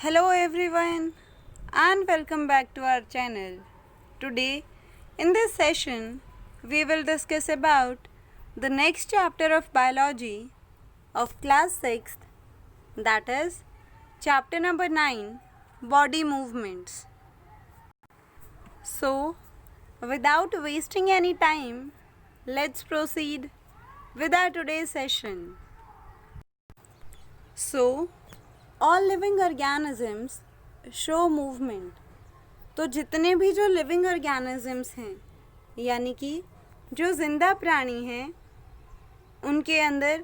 Hello everyone and welcome back to our channel. Today in this session we will discuss about the next chapter of biology of class 6th, that is chapter number 9, body movements. So without wasting any time, let's proceed with our today's session. So all living organisms show movement. तो जितने भी जो living organisms हैं यानी कि जो ज़िंदा प्राणी हैं उनके अंदर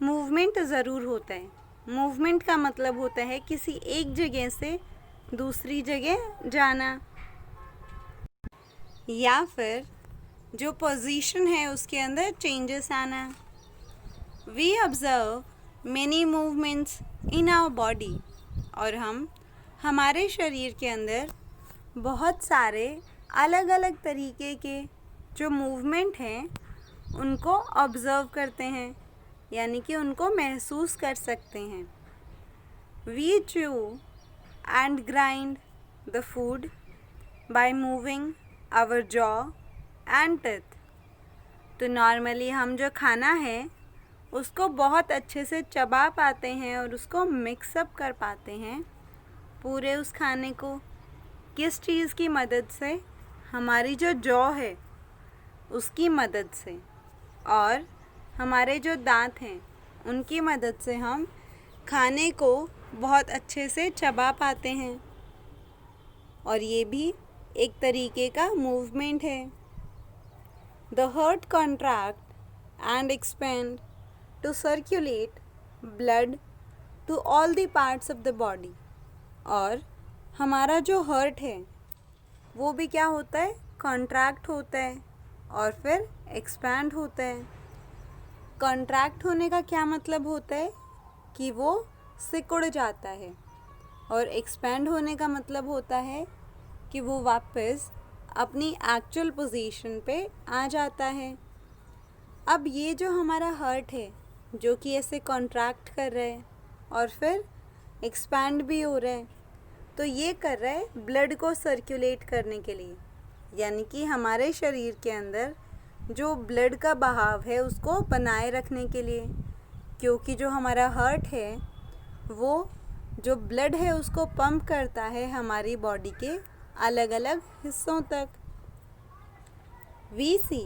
मूवमेंट ज़रूर होता है. मूवमेंट का मतलब होता है किसी एक जगह से दूसरी जगह जाना या फिर जो पोजीशन है उसके अंदर चेंजेस आना. We observe many movements in our body और हम हमारे शरीर के अंदर बहुत सारे अलग अलग तरीके के जो मूवमेंट हैं उनको ऑब्ज़र्व करते हैं यानी कि उनको महसूस कर सकते हैं. We chew and grind the food by moving our jaw and teeth. तो नॉर्मली हम जो खाना है उसको बहुत अच्छे से चबा पाते हैं और उसको मिक्सअप कर पाते हैं पूरे उस खाने को. किस चीज़ की मदद से? हमारी जो जॉ है उसकी मदद से और हमारे जो दांत हैं उनकी मदद से हम खाने को बहुत अच्छे से चबा पाते हैं और ये भी एक तरीके का मूवमेंट है. The heart contract and expand to circulate blood to all the parts of the body. और हमारा जो हार्ट है वो भी क्या होता है? कॉन्ट्रैक्ट होता है और फिर एक्सपैंड होता है. कॉन्ट्रैक्ट होने का क्या मतलब होता है? कि वो सिकुड़ जाता है और एक्सपैंड होने का मतलब होता है कि वो वापस अपनी एक्चुअल पोजीशन पे आ जाता है. अब ये जो हमारा हार्ट है जो कि ऐसे कॉन्ट्रैक्ट कर रहा है और फिर एक्सपैंड भी हो रहा है, तो ये कर रहा है ब्लड को सर्कुलेट करने के लिए यानी कि हमारे शरीर के अंदर जो ब्लड का बहाव है उसको बनाए रखने के लिए. क्योंकि जो हमारा हार्ट है वो जो ब्लड है उसको पंप करता है हमारी बॉडी के अलग अलग हिस्सों तक. We see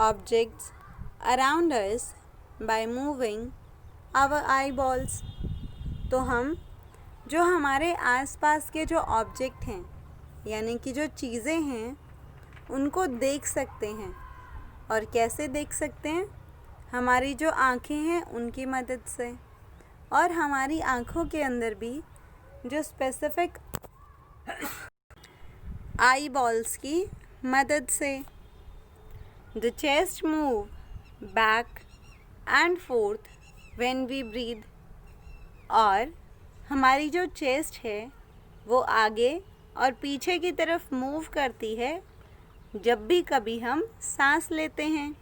objects around us by moving our eyeballs. तो हम जो हमारे आसपास के जो ऑब्जेक्ट हैं यानी कि जो चीज़ें हैं उनको देख सकते हैं. और कैसे देख सकते हैं? हमारी जो आँखें हैं उनकी मदद से और हमारी आँखों के अंदर भी जो स्पेसिफिक आई बॉल्स की मदद से. The chest move back and forth when we breathe. और हमारी जो चेस्ट है वो आगे और पीछे की तरफ मूव करती है जब भी कभी हम सांस लेते हैं.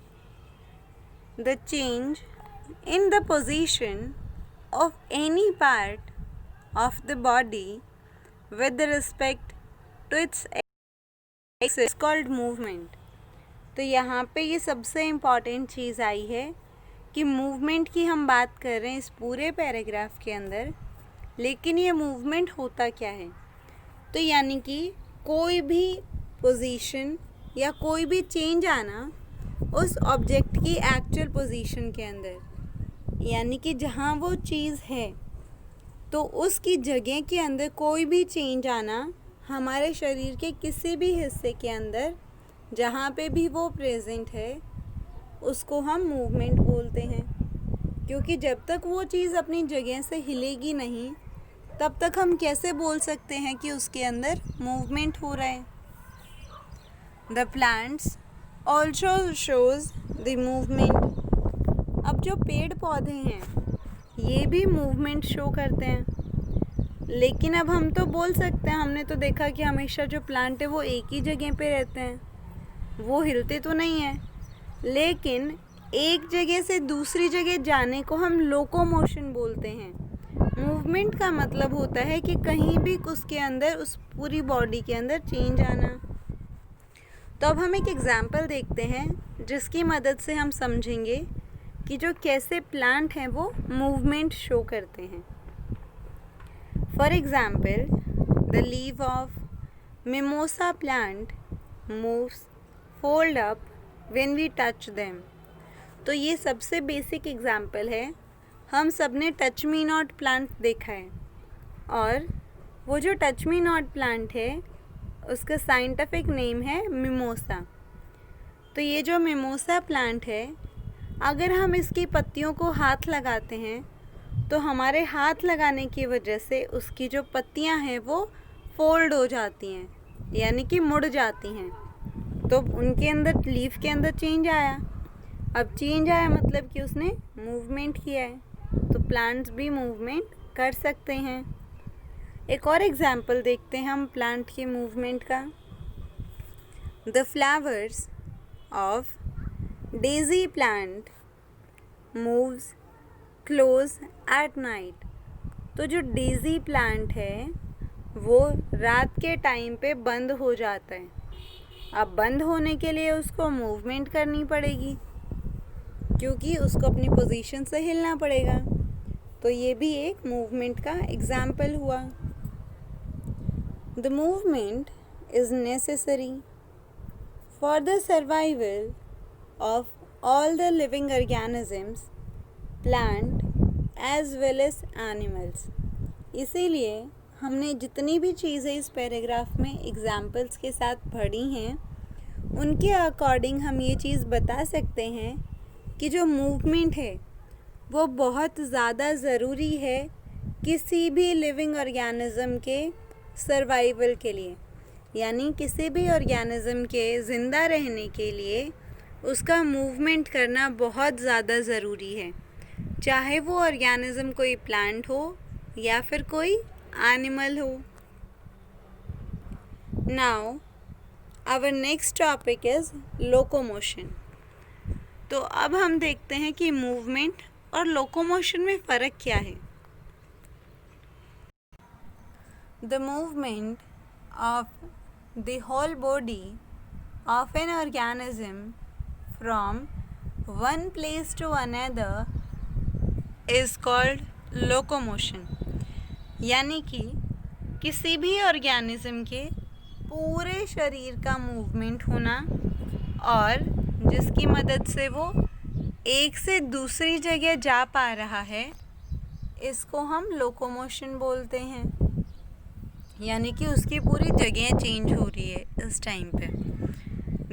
The change in the position of any part of the body with respect to its axis called movement. तो यहाँ पे ये सबसे इम्पॉर्टेंट चीज़ आई है कि मूवमेंट की हम बात कर रहे हैं इस पूरे पैराग्राफ के अंदर, लेकिन ये मूवमेंट होता क्या है? तो यानी कि कोई भी पोजीशन या कोई भी चेंज आना उस ऑब्जेक्ट की एक्चुअल पोजीशन के अंदर यानी कि जहाँ वो चीज़ है तो उसकी जगह के अंदर कोई भी चेंज आना हमारे शरीर के किसी भी हिस्से के अंदर जहाँ पे भी वो प्रेजेंट है उसको हम मूवमेंट बोलते हैं. क्योंकि जब तक वो चीज़ अपनी जगह से हिलेगी नहीं तब तक हम कैसे बोल सकते हैं कि उसके अंदर मूवमेंट हो रहा है. The plants also shows the movement. अब जो पेड़ पौधे हैं ये भी मूवमेंट शो करते हैं. लेकिन अब हम तो बोल सकते हैं, हमने तो देखा कि हमेशा जो प्लांट है वो एक ही जगह पे रहते हैं, वो हिलते तो नहीं हैं. लेकिन एक जगह से दूसरी जगह जाने को हम लोकोमोशन बोलते हैं. मूवमेंट का मतलब होता है कि कहीं भी उसके अंदर, उस पूरी बॉडी के अंदर चेंज आना। तो अब हम एक एग्जाम्पल देखते हैं जिसकी मदद से हम समझेंगे कि जो कैसे प्लांट हैं वो मूवमेंट शो करते हैं। For example, the leave of mimosa plant moves fold up when we touch them. तो ये सबसे बेसिक एग्जाम्पल है। हम सब ने टच मी नॉट प्लांट देखा है, और वो जो टच मी नॉट प्लांट है उसका साइंटिफिक नेम है मिमोसा। तो ये जो मिमोसा प्लांट है, अगर हम इसकी पत्तियों को हाथ लगाते हैं तो हमारे हाथ लगाने की वजह से उसकी जो पत्तियां हैं वो फोल्ड हो जाती हैं, यानी कि मुड़ जाती हैं। तो उनके अंदर, लीफ के अंदर चेंज आया। अब चेंज आया मतलब कि उसने मूवमेंट किया है। तो प्लांट्स भी मूवमेंट कर सकते हैं। एक और एग्जाम्पल देखते हैं हम प्लांट के मूवमेंट का। The flowers of Daisy plant moves close at night. तो जो डेजी प्लांट है वो रात के टाइम पे बंद हो जाता है। अब बंद होने के लिए उसको मूवमेंट करनी पड़ेगी, क्योंकि उसको अपनी पोजीशन से हिलना पड़ेगा। तो ये भी एक मूवमेंट का एग्जाम्पल हुआ। The movement is necessary for the survival of all the living organisms, plant as well as animals. इसीलिए हमने जितनी भी चीज़ें इस पैराग्राफ में एग्जाम्पल्स के साथ पढ़ी हैं, उनके अकॉर्डिंग हम ये चीज़ बता सकते हैं कि जो मूवमेंट है वो बहुत ज़्यादा ज़रूरी है किसी भी लिविंग ऑर्गेनिज़म के सर्वाइवल के लिए। यानी किसी भी ऑर्गेनिज़म के ज़िंदा रहने के लिए उसका मूवमेंट करना बहुत ज़्यादा ज़रूरी है, चाहे वो ऑर्गेनिज़म कोई प्लांट हो या फिर कोई एनिमल हो। Now our next topic is locomotion. तो अब हम देखते हैं कि मूवमेंट और लोकोमोशन में फ़र्क क्या है। The movement of the whole body of an organism from one place to another is called locomotion. यानी कि किसी भी ऑर्गेनिज्म के पूरे शरीर का मूवमेंट होना, और जिसकी मदद से वो एक से दूसरी जगह जा पा रहा है, इसको हम लोकोमोशन बोलते हैं। यानी कि उसकी पूरी जगह चेंज हो रही है इस टाइम पे।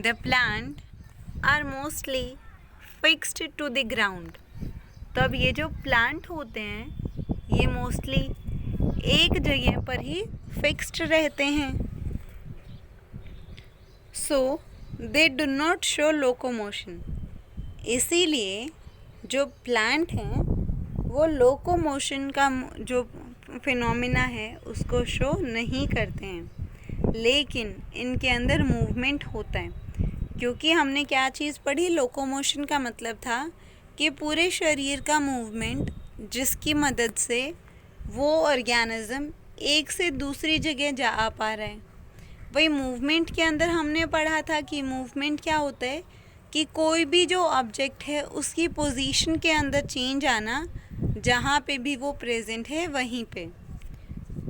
The plant are mostly fixed to the ground. तो अब ये जो प्लांट होते हैं ये मोस्टली एक जगह पर ही फिक्स्ड रहते हैं। So they do not show locomotion. इसीलिए जो प्लांट हैं वो लोकोमोशन का जो फिनोमिना है उसको शो नहीं करते हैं, लेकिन इनके अंदर मूवमेंट होता है। क्योंकि हमने क्या चीज़ पढ़ी, लोकोमोशन का मतलब था कि पूरे शरीर का मूवमेंट, जिसकी मदद से वो ऑर्गेनिज्म एक से दूसरी जगह जा आ पा रहा है। वही मूवमेंट के अंदर हमने पढ़ा था कि मूवमेंट क्या होता है कि कोई भी जो ऑब्जेक्ट है उसकी पोजीशन के अंदर चेंज आना, जहाँ पे भी वो प्रेजेंट है वहीं पे।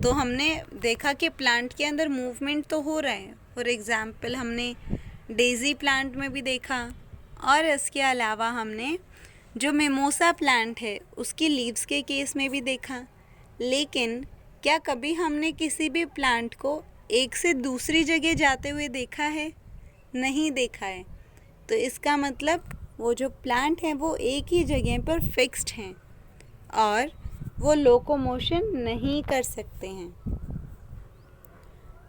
तो हमने देखा कि प्लांट के अंदर मूवमेंट तो हो रहा है। फॉर एग्ज़ाम्पल हमने डेज़ी प्लांट में भी देखा, और इसके अलावा हमने जो मिमोसा प्लांट है उसकी लीव्स के केस में भी देखा। लेकिन क्या कभी हमने किसी भी प्लांट को एक से दूसरी जगह जाते हुए देखा है? नहीं देखा है। तो इसका मतलब वो जो प्लांट हैं वो एक ही जगह पर फिक्स्ड हैं और वो लोकोमोशन नहीं कर सकते हैं।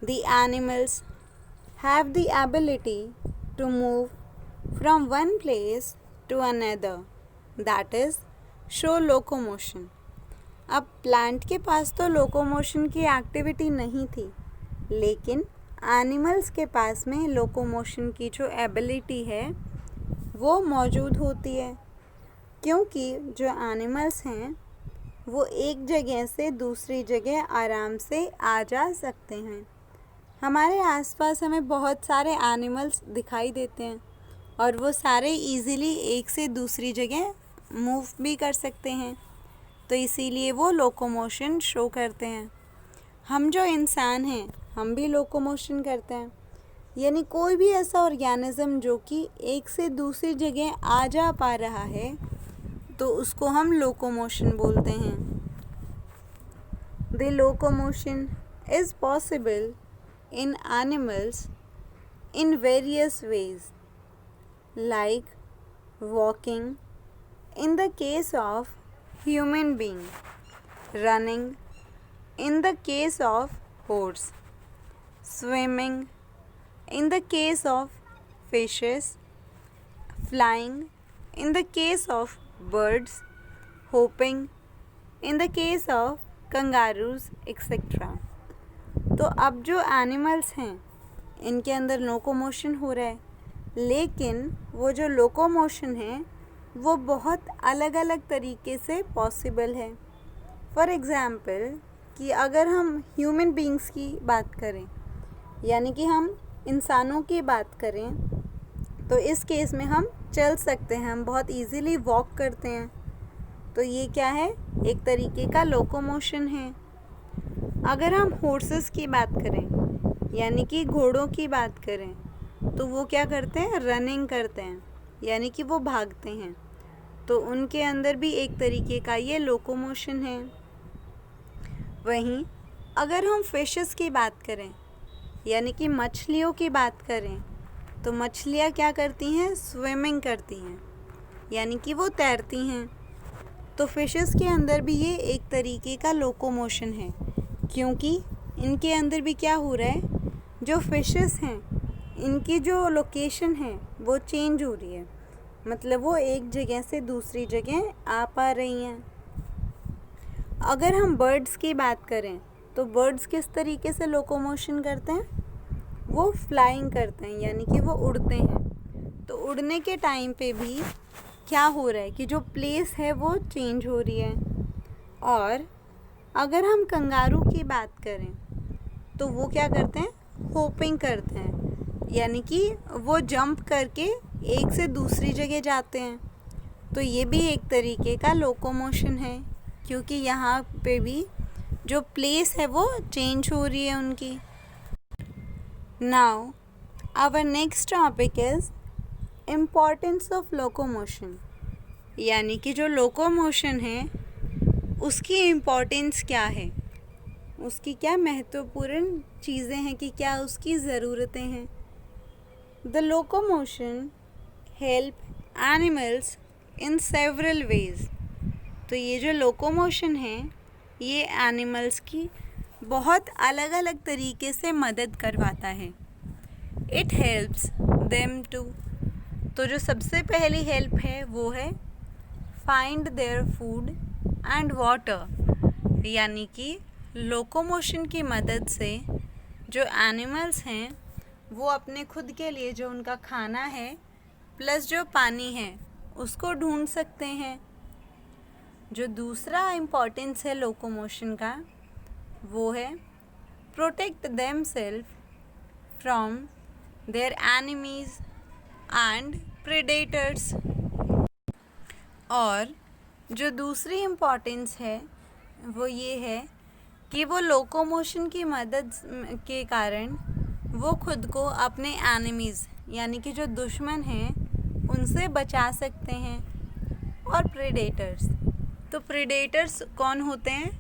The animals have the ability to move from one place to another, that is show locomotion. अब प्लांट के पास तो लोकोमोशन की एक्टिविटी नहीं थी, लेकिन एनिमल्स के पास में लोकोमोशन की जो एबिलिटी है वो मौजूद होती है, क्योंकि जो एनिमल्स हैं वो एक जगह से दूसरी जगह आराम से आ जा सकते हैं। हमारे आसपास हमें बहुत सारे एनिमल्स दिखाई देते हैं और वो सारे इजीली एक से दूसरी जगह मूव भी कर सकते हैं, तो इसीलिए वो लोकोमोशन शो करते हैं। हम जो इंसान हैं हम भी लोकोमोशन करते हैं, यानी कोई भी ऐसा ऑर्गेनिज्म जो कि एक से दूसरी जगह आ जा पा रहा है तो उसको हम लोकोमोशन बोलते हैं। The locomotion is possible in animals in various ways, like walking in the case of human being, running in the case of horse, swimming in the case of fishes, flying in the case of birds, hopping in the case of kangaroos, etc. तो अब जो animals हैं इनके अंदर locomotion हो रहा है, लेकिन वो जो लोकोमोशन है वो बहुत अलग अलग तरीके से पॉसिबल है। फॉर एग्ज़ाम्पल कि अगर हम ह्यूमन बीइंग्स की बात करें, यानी कि हम इंसानों की बात करें, तो इस केस में हम चल सकते हैं, हम बहुत इजीली वॉक करते हैं, तो ये क्या है, एक तरीके का लोकोमोशन है। अगर हम हॉर्सेस की बात करें, यानी कि घोड़ों की बात करें, तो वो क्या करते हैं, रनिंग करते हैं, यानी कि वो भागते हैं, तो उनके अंदर भी एक तरीके का ये लोकोमोशन है। वहीं अगर हम फिशेस की बात करें, यानी कि मछलियों की बात करें, तो मछलियाँ क्या करती हैं, स्विमिंग करती हैं, यानी कि वो तैरती हैं। तो फिशेस के अंदर भी ये एक तरीके का लोकोमोशन है, क्योंकि इनके अंदर भी क्या हो रहा है, जो फिशेस हैं इनकी जो लोकेशन है वो चेंज हो रही है, मतलब वो एक जगह से दूसरी जगह आ पा रही हैं। अगर हम बर्ड्स की बात करें तो बर्ड्स किस तरीके से लोकोमोशन करते हैं, वो फ्लाइंग करते हैं, यानी कि वो उड़ते हैं। तो उड़ने के टाइम पे भी क्या हो रहा है कि जो प्लेस है वो चेंज हो रही है। और अगर हम कंगारू की बात करें तो वो क्या करते हैं, होपिंग करते हैं, यानी कि वो जंप करके एक से दूसरी जगह जाते हैं। तो ये भी एक तरीके का लोकोमोशन है, क्योंकि यहाँ पे भी जो प्लेस है वो चेंज हो रही है उनकी। Now our next topic is importance of locomotion, यानी कि जो लोकोमोशन है उसकी इम्पॉर्टेंस क्या है, उसकी क्या महत्वपूर्ण चीज़ें हैं, कि क्या उसकी ज़रूरतें हैं। The locomotion help animals in several ways. तो ये जो लोकोमोशन है ये एनिमल्स की बहुत अलग अलग तरीके से मदद करवाता है। इट हेल्प्स देम टू, तो जो सबसे पहली हेल्प है वो है find their food and water, यानी कि लोकोमोशन की मदद से जो एनिमल्स हैं वो अपने खुद के लिए जो उनका खाना है प्लस जो पानी है उसको ढूंढ सकते हैं। जो दूसरा इम्पॉर्टेंस है लोकोमोशन का वो है protect themselves from their enemies and predators. और जो दूसरी इम्पॉर्टेंस है वो ये है कि वो लोकोमोशन की मदद के कारण वो खुद को अपने एनिमीज़ यानी कि जो दुश्मन हैं उनसे बचा सकते हैं। और प्रेडेटर्स, तो प्रेडेटर्स कौन होते हैं,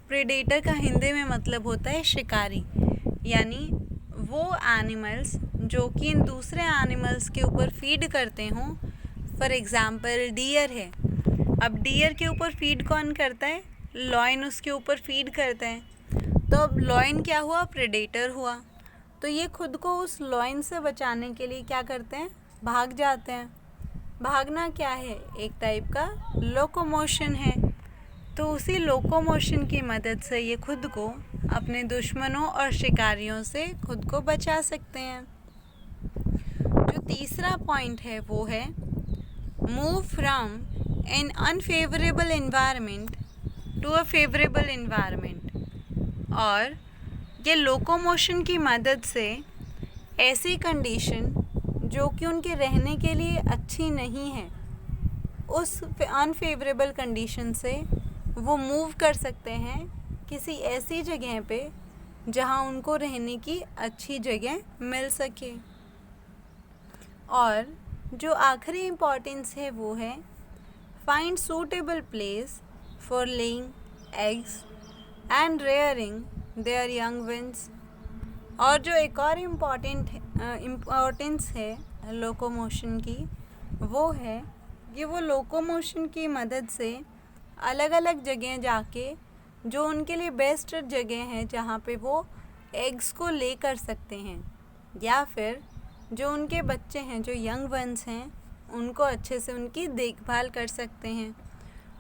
प्रेडेटर का हिंदी में मतलब होता है शिकारी, यानी वो एनिमल्स जो कि इन दूसरे एनिमल्स के ऊपर फीड करते हों। फॉर एग्ज़ाम्पल डियर है, अब डियर के ऊपर फीड कौन करता है, लॉयन उसके ऊपर फीड करता है, तो अब लॉयन क्या हुआ, प्रेडेटर हुआ। तो ये खुद को उस लॉयन से बचाने के लिए क्या करते हैं, भाग जाते हैं। भागना क्या है, एक टाइप का लोकोमोशन है। तो उसी लोकोमोशन की मदद से ये खुद को अपने दुश्मनों और शिकारियों से खुद को बचा सकते हैं। जो तीसरा पॉइंट है वो है move from an unfavourable environment to a favourable environment. और ये लोकोमोशन की मदद से ऐसी कंडीशन जो कि उनके रहने के लिए अच्छी नहीं है, उस अनफेवरेबल कंडीशन से वो मूव कर सकते हैं किसी ऐसी जगह पे जहाँ उनको रहने की अच्छी जगह मिल सके। और जो आखिरी इम्पॉर्टेंस है वो है find suitable place for laying eggs and rearing their young ones. और जो एक और इम्पॉर्टेंस है लोकोमोशन की, वो है कि वो लोकोमोशन की मदद से अलग अलग जगह जाके जो उनके लिए बेस्ट जगह है जहाँ पे वो एग्स को ले कर सकते हैं, या फिर जो उनके बच्चे हैं, जो यंग वंस हैं, उनको अच्छे से उनकी देखभाल कर सकते हैं।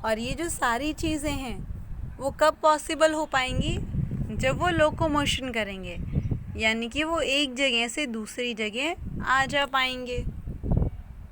और ये जो सारी चीज़ें हैं वो कब पॉसिबल हो पाएंगी? जब वो लोकोमोशन करेंगे, यानी कि वो एक जगह से दूसरी जगह आ जा पाएंगे।